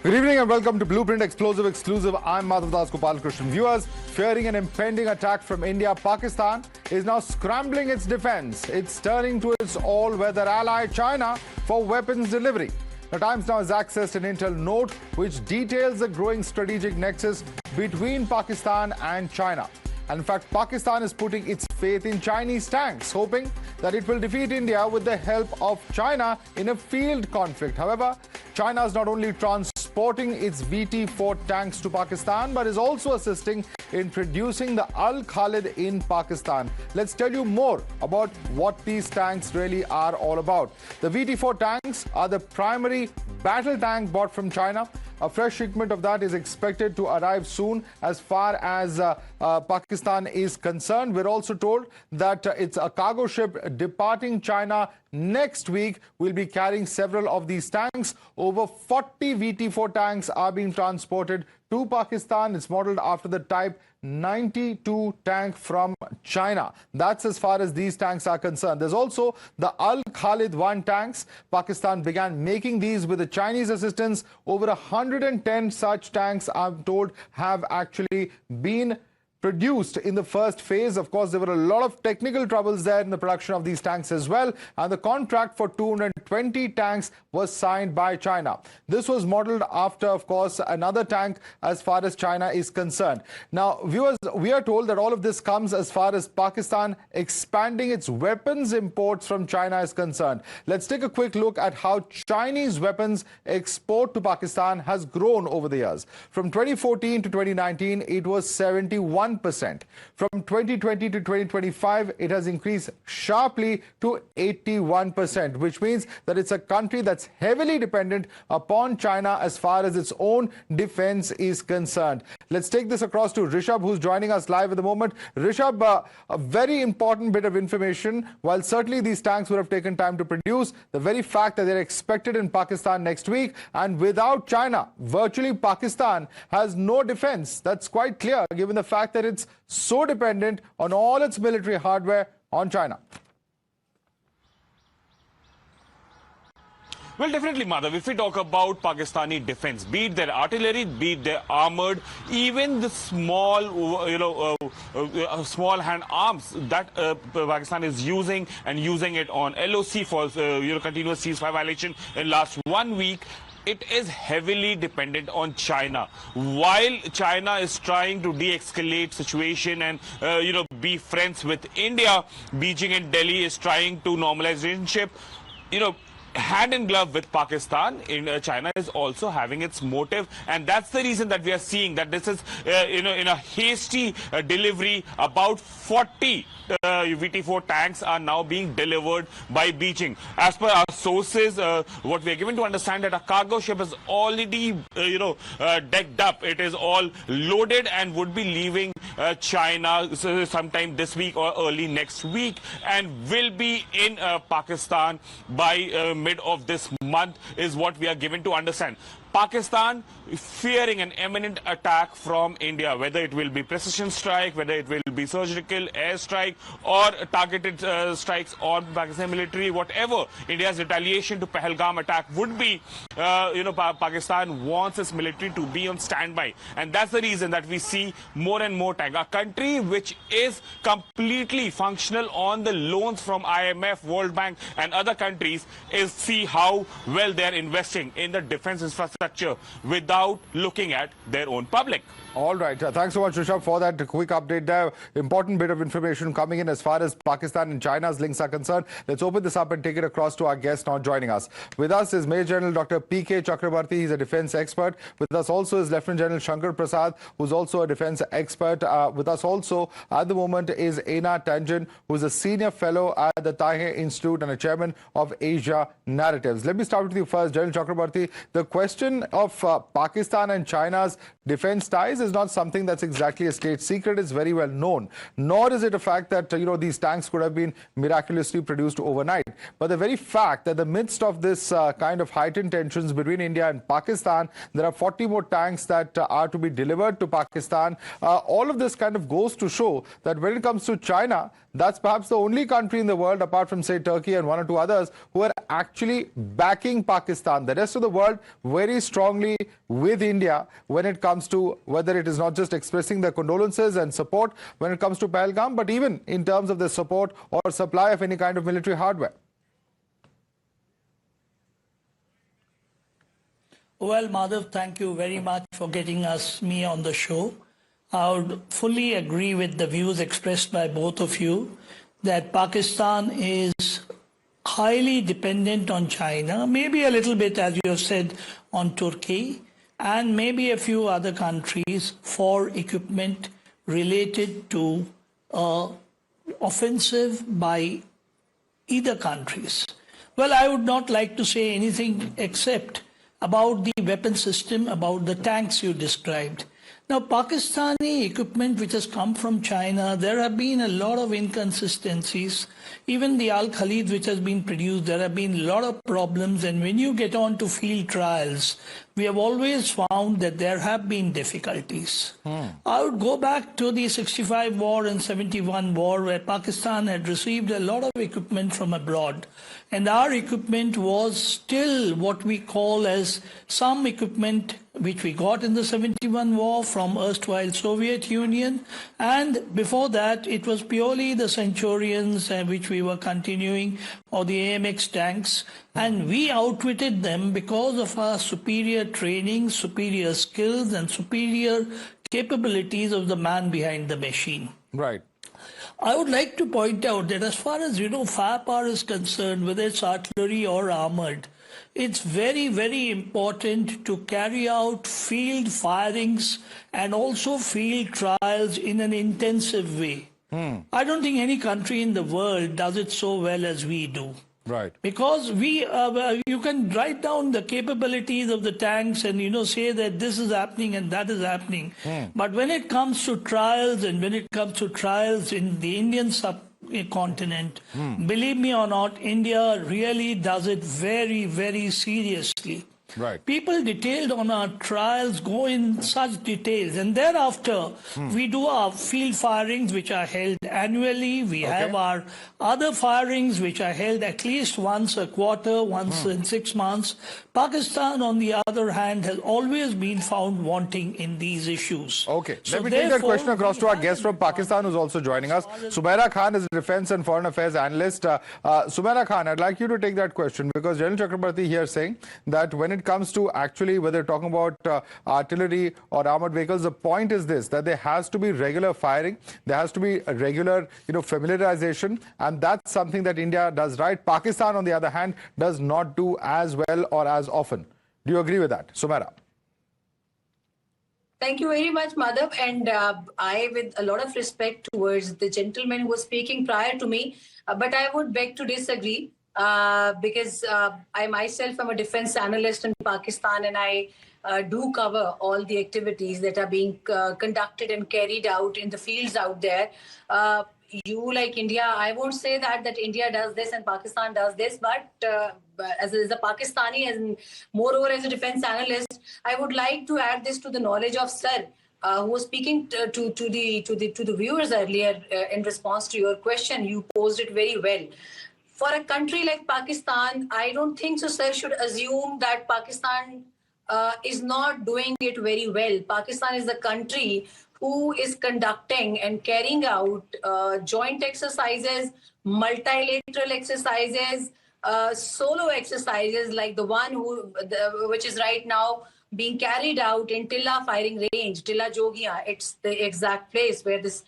Good evening and welcome to Blueprint Explosive Exclusive. I'm Madhavdas G. Viewers, fearing an impending attack from India, Pakistan is now scrambling its defense. It's turning to its all-weather ally China for weapons delivery. The Times now has accessed an intel note which details the growing strategic nexus between Pakistan and China. And in fact, Pakistan is putting its faith in Chinese tanks, hoping that it will defeat India with the help of China in a field conflict. However, China is not only transporting its VT-4 tanks to Pakistan, but is also assisting in producing the Al-Khalid in Pakistan. Let's tell you more about what these tanks really are all about. The VT-4 tanks are the primary battle tank bought from China. A fresh shipment of that is expected to arrive soon as far as Pakistan is concerned. We're also told that it's a cargo ship departing China next week will be carrying several of these tanks. Over 40 VT-4 tanks are being transported to Pakistan. It's modeled after the Type 92 tank from China. That's as far as these tanks are concerned. There's also the Al-Khalid 1 tanks. Pakistan began making these with the Chinese assistance. Over 110 such tanks, I'm told, have actually been produced in the first phase. Of course, there were a lot of technical troubles there in the production of these tanks as well. And the contract for 220 tanks was signed by China. This was modeled after, of course, another tank as far as China is concerned. Now, viewers, we are told that all of this comes as far as Pakistan expanding its weapons imports from China is concerned. Let's take a quick look at how Chinese weapons export to Pakistan has grown over the years. From 2014 to 2019, it was 71%. From 2020 to 2025, it has increased sharply to 81%, which means that it's a country that's heavily dependent upon China as far as its own defense is concerned. Let's take this across to Rishabh, who's joining us live at the moment. Rishabh, a very important bit of information. While certainly these tanks would have taken time to produce, the very fact that they're expected in Pakistan next week, and without China, virtually Pakistan has no defense. That's quite clear, given the fact that it's so dependent on all its military hardware on China. Well, definitely, Madhav, if we talk about Pakistani defense, be it their artillery, be it their armored, even the small, small hand arms that Pakistan is using and using it on LOC for, continuous ceasefire violation in last 1 week, it is heavily dependent on China. While China is trying to de-escalate situation and, be friends with India, Beijing and Delhi is trying to normalize relationship, hand in glove with Pakistan. China is also having its motive, and that's the reason that we are seeing that this is in a hasty delivery. About 40 VT-4 tanks are now being delivered by Beijing. As per our sources, what we are given to understand that a cargo ship is already decked up. It is all loaded and would be leaving China sometime this week or early next week, and will be in Pakistan by mid of this month, is what we are given to understand. Pakistan fearing an imminent attack from India, whether it will be precision strike, whether it will be surgical airstrike or targeted strikes on Pakistan military, whatever India's retaliation to Pahalgam attack would be, Pakistan wants its military to be on standby. And that's the reason that we see more and more tanks. A country which is completely functional on the loans from IMF, World Bank and other countries, is see how well they're investing in the defense infrastructure without looking at their own public. All right. Thanks so much, Rishabh, for that quick update there. Important bit of information coming in as far as Pakistan and China's links are concerned. Let's open this up and take it across to our guest now joining us. With us is Major General Dr. P.K. Chakrabarti. He's a defense expert. With us also is Lieutenant General Shankar Prasad, who's also a defense expert. With us also at the moment is Aina Tanjan, who's a senior fellow at the Tahe Institute and a chairman of Asia Narratives. Let me start with you first, General Chakrabarti. The question of Pakistan and China's defense ties is not something that's exactly a state secret. It's very well known. Nor is it a fact that, these tanks could have been miraculously produced overnight. But the very fact that in the midst of this kind of heightened tensions between India and Pakistan, there are 40 more tanks that are to be delivered to Pakistan. All of this kind of goes to show that when it comes to China, that's perhaps the only country in the world, apart from, say, Turkey and one or two others, who are actually backing Pakistan. The rest of the world very strongly with India when it comes to whether it is not just expressing their condolences and support when it comes to Pahalgam, but even in terms of the support or supply of any kind of military hardware. Well, Madhav, thank you very much for getting me on the show. I would fully agree with the views expressed by both of you that Pakistan is highly dependent on China, maybe a little bit, as you have said, on Turkey, and maybe a few other countries for equipment related to offensive by either countries. Well, I would not like to say anything except about the weapon system, about the tanks you described. Now, Pakistani equipment which has come from China, there have been a lot of inconsistencies. Even the Al-Khalid which has been produced, there have been a lot of problems. And when you get on to field trials, we have always found that there have been difficulties. I would go back to the 65 war and 71 war, where Pakistan had received a lot of equipment from abroad. And our equipment was still what we call as some equipment which we got in the 71 war from erstwhile Soviet Union. And before that, it was purely the Centurions which we were continuing, or the AMX tanks. And we outwitted them because of our superior training, superior skills, and superior capabilities of the man behind the machine. Right. I would like to point out that as far as, firepower is concerned, whether it's artillery or armored, it's very, very important to carry out field firings and also field trials in an intensive way. I don't think any country in the world does it so well as we do. Right. Because you can write down the capabilities of the tanks and, say that this is happening and that is happening. But when it comes to trials and when it comes to trials in the Indian subcontinent, believe me or not, India really does it very, very seriously. Right. People detailed on our trials go in such details, and thereafter we do our field firings which are held annually. We have our other firings which are held at least once a quarter, once in 6 months. Pakistan, on the other hand, has always been found wanting in these issues. Okay, so let me take that question across to our guest from Pakistan who's also joining us. Sumaira Khan is a defense and foreign affairs analyst. Sumaira Khan, I'd like you to take that question, because General Chakrabarti here saying that when it comes to actually whether talking about artillery or armored vehicles, the point is this, that there has to be regular firing, there has to be a regular familiarization, and that's something that India does right. Pakistan, on the other hand, does not do as well or as often. Do you agree with that, Sumaira? Thank you very much, Madhav. And I, with a lot of respect towards the gentleman who was speaking prior to me, but I would beg to disagree because I myself am a defense analyst in Pakistan, and I do cover all the activities that are being conducted and carried out in the fields out there. You, like India, I won't say that India does this and Pakistan does this, but as a Pakistani and moreover as a defense analyst, I would like to add this to the knowledge of Sir, who was speaking to the viewers earlier in response to your question. You posed it very well. For a country like Pakistan, I don't think so, Sir, should assume that Pakistan is not doing it very well. Pakistan is the country who is conducting and carrying out joint exercises, multilateral exercises, solo exercises like the one which is right now being carried out in Tilla firing range, Tilla Jogia. It's the exact place where this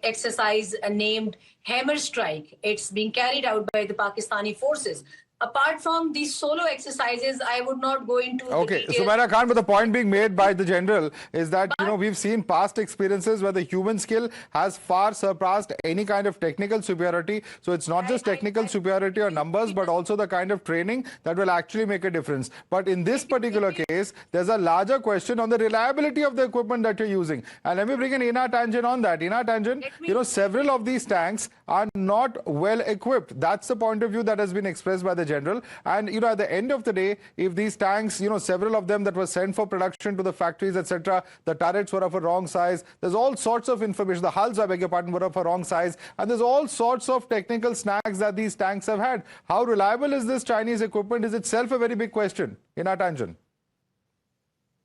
exercise named Hammer Strike, it's being carried out by the Pakistani forces. Apart from these solo exercises, I would not go into the details. Sumaira Khan, but the point being made by the general is that, we've seen past experiences where the human skill has far surpassed any kind of technical superiority. So it's not just technical superiority or numbers, but also the kind of training that will actually make a difference. But in this particular case, there's a larger question on the reliability of the equipment that you're using. And let me bring in Ina Tangent on that. Ina Tangent, several of these tanks are not well equipped. That's the point of view that has been expressed by the General. And, at the end of the day, if these tanks, several of them that were sent for production to the factories, etc., the turrets were of a wrong size. There's all sorts of information. The hulls, I beg your pardon, were of a wrong size. And there's all sorts of technical snags that these tanks have had. How reliable is this Chinese equipment is itself a very big question in our tangent.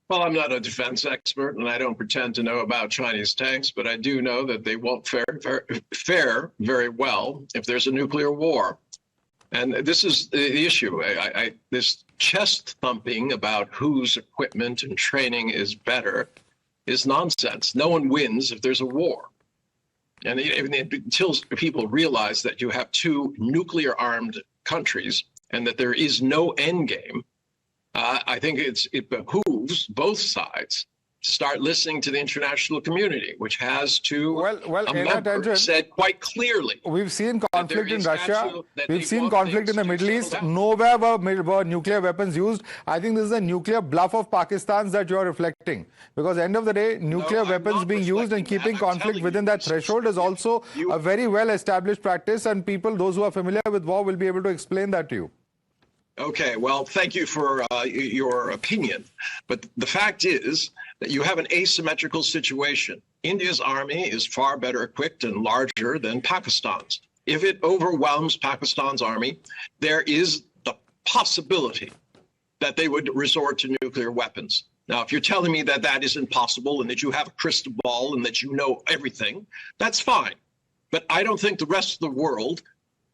Well, I'm not a defense expert, and I don't pretend to know about Chinese tanks, but I do know that they won't fare very well if there's a nuclear war. And this is the issue. This chest thumping about whose equipment and training is better is nonsense. No one wins if there's a war. And until people realize that you have two nuclear-armed countries and that there is no end game, I think it behooves both sides to start listening to the international community, which has to, a member said quite clearly. We've seen conflict in Russia. We've seen conflict in the Middle East. Nowhere were nuclear weapons used. I think this is a nuclear bluff of Pakistan's that you're reflecting. Because end of the day, nuclear weapons being used and keeping conflict within that threshold is also a very well-established practice, and people, those who are familiar with war, will be able to explain that to you. Okay, well, thank you for your opinion. But the fact is that you have an asymmetrical situation. India's army is far better equipped and larger than Pakistan's. If it overwhelms Pakistan's army, there is the possibility that they would resort to nuclear weapons. Now, if you're telling me that that isn't possible and that you have a crystal ball and that you know everything, that's fine. But I don't think the rest of the world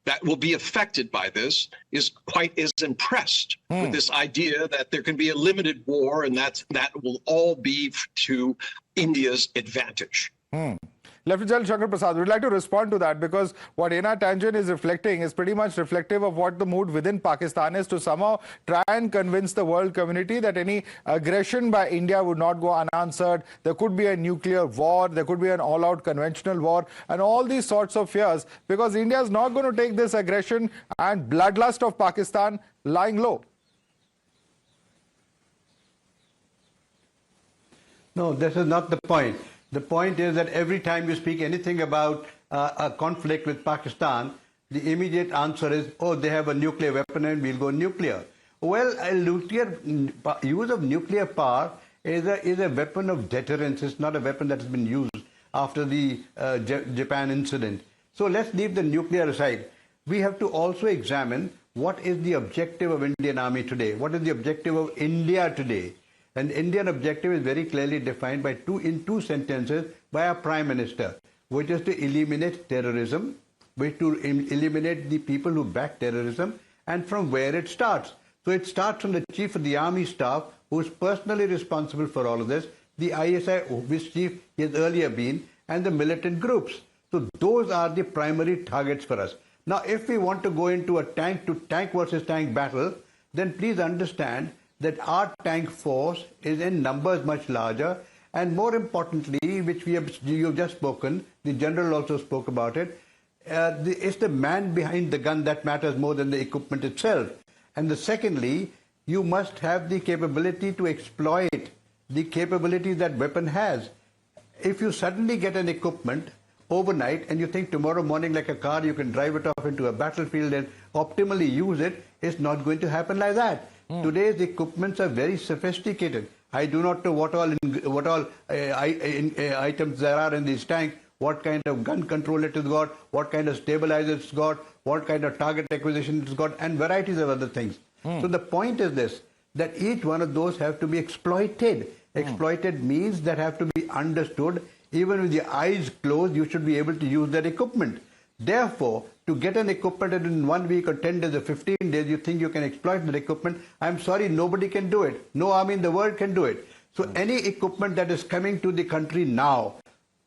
that will be affected by this is quite as impressed with this idea that there can be a limited war and that will all be to India's advantage. Lieutenant General Shankar Prasad, we'd like to respond to that, because what Ena Tangent is reflecting is pretty much reflective of what the mood within Pakistan is, to somehow try and convince the world community that any aggression by India would not go unanswered. There could be a nuclear war, there could be an all-out conventional war, and all these sorts of fears, because India is not going to take this aggression and bloodlust of Pakistan lying low. No, this is not the point. The point is that every time you speak anything about a conflict with Pakistan, the immediate answer is, oh, they have a nuclear weapon and we'll go nuclear. Well, use of nuclear power is a weapon of deterrence. It's not a weapon that has been used after the Japan incident. So let's leave the nuclear aside. We have to also examine what is the objective of Indian Army today. What is the objective of India today? And the Indian objective is very clearly defined in two sentences by our Prime Minister, which is to eliminate terrorism, which to eliminate the people who back terrorism, and from where it starts. So it starts from the Chief of the Army Staff, who is personally responsible for all of this, the ISI, which chief he has earlier been, and the militant groups. So those are the primary targets for us. Now, if we want to go into a tank-to-tank versus tank battle, then please understand that our tank force is in numbers much larger, and more importantly, which you've just spoken, the General also spoke about it, it's the man behind the gun that matters more than the equipment itself. And secondly, you must have the capability to exploit the capability that weapon has. If you suddenly get an equipment overnight and you think tomorrow morning, like a car, you can drive it off into a battlefield and optimally use it, it's not going to happen like that. Today's equipments are very sophisticated. I do not know what all items there are in this tank, what kind of gun control it has got, what kind of stabilizer it's got, what kind of target acquisition it's got, and varieties of other things. So the point is this, that each one of those have to be exploited. Exploited means that have to be understood. Even with your eyes closed, you should be able to use that equipment. Therefore, to get an equipment in 1 week or 10 days or 15 days, you think you can exploit that equipment, I'm sorry, nobody can do it. No army in the world can do it. So any equipment that is coming to the country now,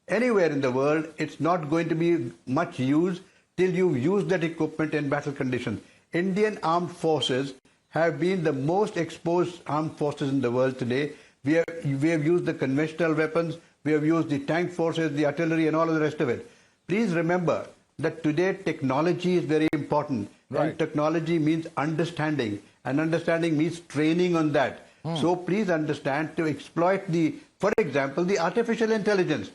anywhere in the world, it's not going to be much use till you've used that equipment in battle conditions. Indian armed forces have been the most exposed armed forces in the world today. We have used the conventional weapons, we have used the tank forces, the artillery, and all of the rest of it. Please remember that today technology is very important. Right. And technology means understanding, and understanding means training on that. So please understand, to exploit for example, the artificial intelligence.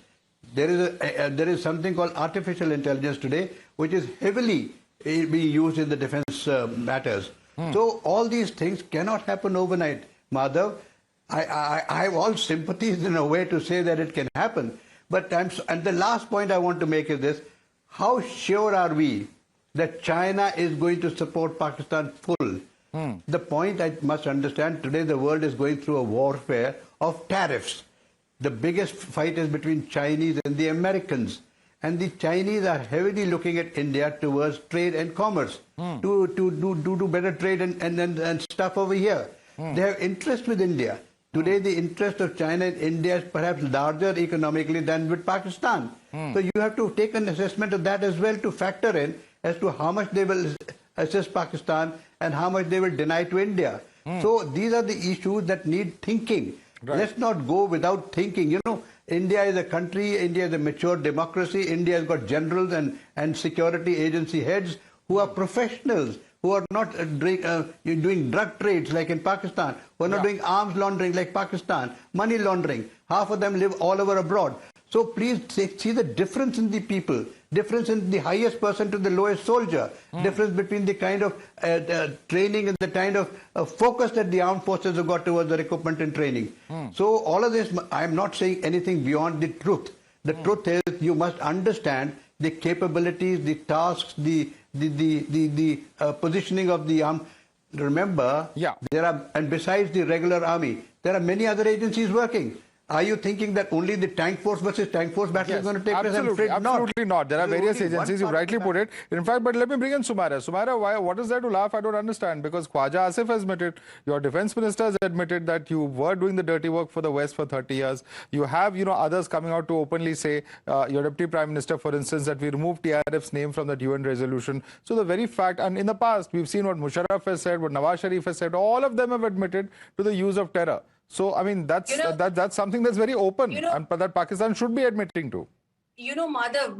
There is something called artificial intelligence today, which is heavily being used in the defense matters. So all these things cannot happen overnight, Madhav. I have all sympathies in a way to say that it can happen. But and the last point I want to make is this: how sure are we that China is going to support Pakistan full? The point I must understand, today the world is going through a warfare of tariffs. The biggest fight is between Chinese and the Americans. And the Chinese are heavily looking at India towards trade and commerce to do better trade and stuff over here. They have interest with India. Today, the interest of China and India is perhaps larger economically than with Pakistan. So you have to take an assessment of that as well to factor in as to how much they will assist Pakistan and how much they will deny to India. So these are the issues that need thinking. Right. Let's not go without thinking. You know, India is a country, India is a mature democracy, India has got generals and security agency heads who are professionals, who are not doing drug trades like in Pakistan, who are not doing arms laundering like Pakistan, money laundering. Half of them live all over abroad. So please see the difference in the people, difference in the highest person to the lowest soldier, difference between the kind of training and the kind of focus that the armed forces have got towards their equipment and training. So all of this, I'm not saying anything beyond the truth. The truth is you must understand the capabilities, the tasks, the positioning of the arm. Remember, there are, and besides the regular army, there are many other agencies working. Are you thinking that only the tank force versus tank force battle is going to take place? Absolutely not. There are various agencies, you rightly put it. In fact, but let me bring in Sumaira. Sumaira, what is there to laugh? I don't understand. Because Khwaja Asif has admitted, your defense minister has admitted that you were doing the dirty work for the West for 30 years. You have, others coming out to openly say, your deputy prime minister, for instance, that we removed TRF's name from that UN resolution. So the very fact, and in the past, we've seen what Musharraf has said, what Nawaz Sharif has said, all of them have admitted to the use of terror. So, I mean, that's something that's very open and that Pakistan should be admitting to. Madhav,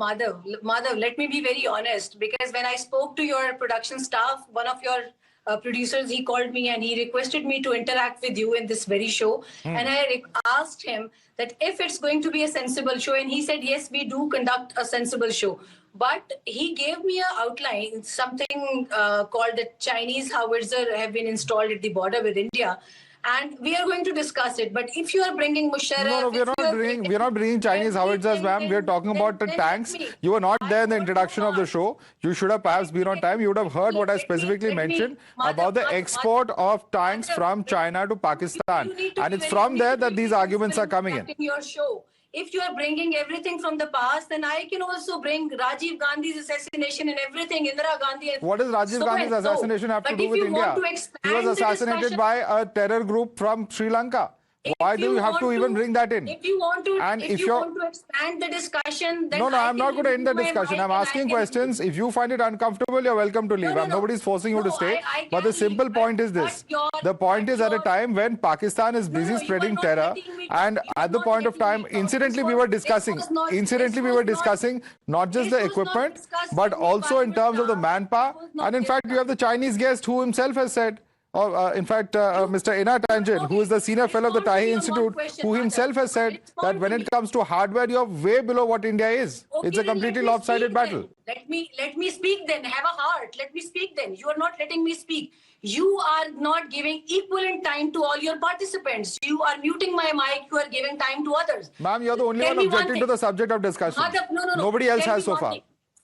let me be very honest, because when I spoke to your production staff, one of your producers, he called me and he requested me to interact with you in this very show. And I asked him that if it's going to be a sensible show, and he said, yes, we do conduct a sensible show. But he gave me an outline, something called the Chinese howitzer have been installed at the border with India. And we are going to discuss it. But if you are bringing Musharraf... No, we're not bringing Chinese howitzers, ma'am. We're talking about the tanks. You were not there in the introduction of the show. You should have perhaps been on time. You would have heard what I specifically mentioned about the export of tanks from China to Pakistan. And it's from there that these arguments are coming in. If you are bringing everything from the past, then I can also bring Rajiv Gandhi's assassination and everything, Indira Gandhi. What does Rajiv Gandhi's assassination have to do with India? He was assassinated by a terror group from Sri Lanka. Why do you have to even bring that in? If you want to expand the discussion, then no, I'm not going to end the discussion. I'm asking questions. If you find it uncomfortable, you're welcome to leave. Nobody's forcing you to stay. But the simple point is this. The point is at a time when Pakistan is busy spreading terror, and at the point of time, incidentally, we were discussing not just the equipment, but also in terms of the manpower. And in fact, you have the Chinese guest who himself has said, Mr. Ina Tangen, who is the senior fellow of the Tahi Institute, who himself has said that when it comes to hardware, you're way below what India is. It's a completely lopsided battle. Let me speak then. Have a heart. Let me speak then. You are not letting me speak. You are not giving equivalent time to all your participants. You are muting my mic. You are giving time to others. Ma'am, you're the only one objecting to the subject of discussion. Nobody else has so far.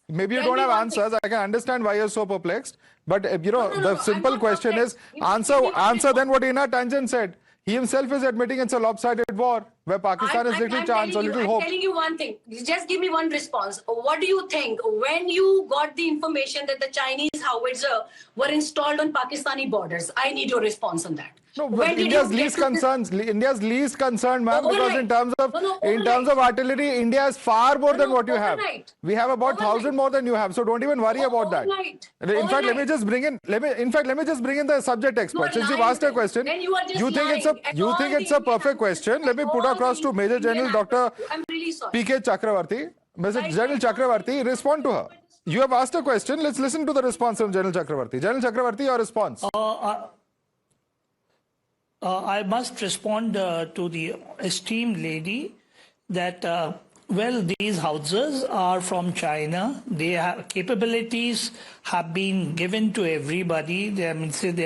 Maybe you don't have answers. I can understand why you're so perplexed. But, the simple question is, answer then what Ina Tangen said. He himself is admitting it's a lopsided war where Pakistan has little chance or little hope. I'm telling you one thing. Just give me one response. What do you think when you got the information that the Chinese howitzer were installed on Pakistani borders? I need your response on that. No, but India's least concerned, ma'am, because in terms of artillery, India is far more than what you have. We have about 1,000 more than you have, so don't even worry about that. In fact, let me just bring in the subject expert. Since you've asked a question, you think it's a perfect question. Let me put across to Major General Dr. P.K. Chakravarti. Mr. General Chakravarti, respond to her. You have asked a question. Let's listen to the response from General Chakravarti. General Chakravarti, your response. I must respond to the esteemed lady that Well, these howitzers are from China. Their capabilities have been given to everybody. Their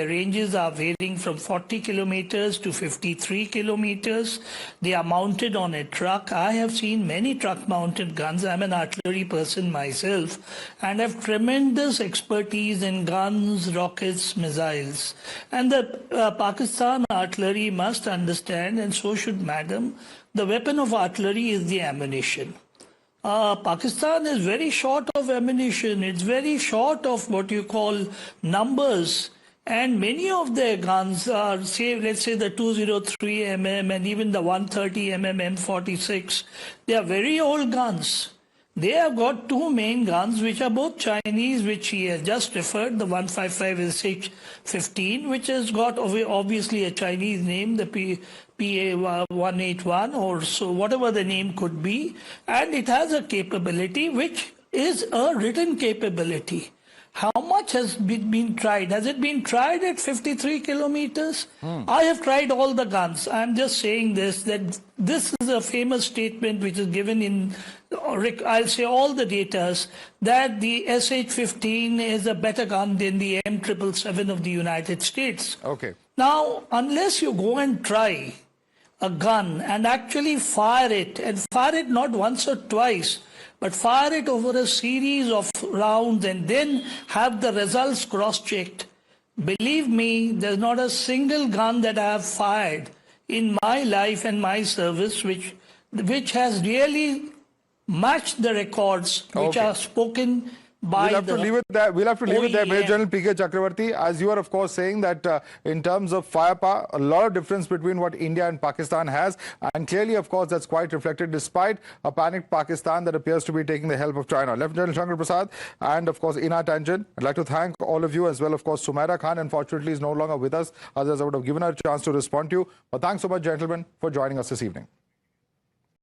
ranges are varying from 40 kilometers to 53 kilometers. They are mounted on a truck. I have seen many truck-mounted guns. I'm an artillery person myself and have tremendous expertise in guns, rockets, missiles. And the Pakistan artillery must understand, and so should Madam, the weapon of artillery is the ammunition. Pakistan is very short of ammunition. It's very short of what you call numbers. And many of their guns are, say, let's say the 203 mm and even the 130 mm M46. They are very old guns. They have got two main guns, which are both Chinese, which he has just referred, the 155 and 615, which has got obviously a Chinese name, the PLA 181 or so, whatever the name could be. And it has a capability which is a written capability. How much has been tried? Has it been tried at 53 kilometers? I have tried all the guns. I'm just saying this, that this is a famous statement which is given in, I'll say all the datas, that the SH-15 is a better gun than the M777 of the United States. Okay. Now, unless you go and try a gun and actually fire it, and fire it not once or twice, but fire it over a series of rounds and then have the results cross-checked. Believe me, there's not a single gun that I have fired in my life and my service which has really matched the records which are spoken by We'll have to leave it there. We'll have to leave it there, Major General P.K. Chakravarti. As you are, of course, saying that in terms of firepower, a lot of difference between what India and Pakistan has. And clearly, of course, that's quite reflected despite a panicked Pakistan that appears to be taking the help of China. Lieutenant General Shankar Prasad and, of course, Ina Tangent. I'd like to thank all of you as well. Of course, Sumaira Khan, unfortunately, is no longer with us. Otherwise, I would have given her a chance to respond to you. But thanks so much, gentlemen, for joining us this evening.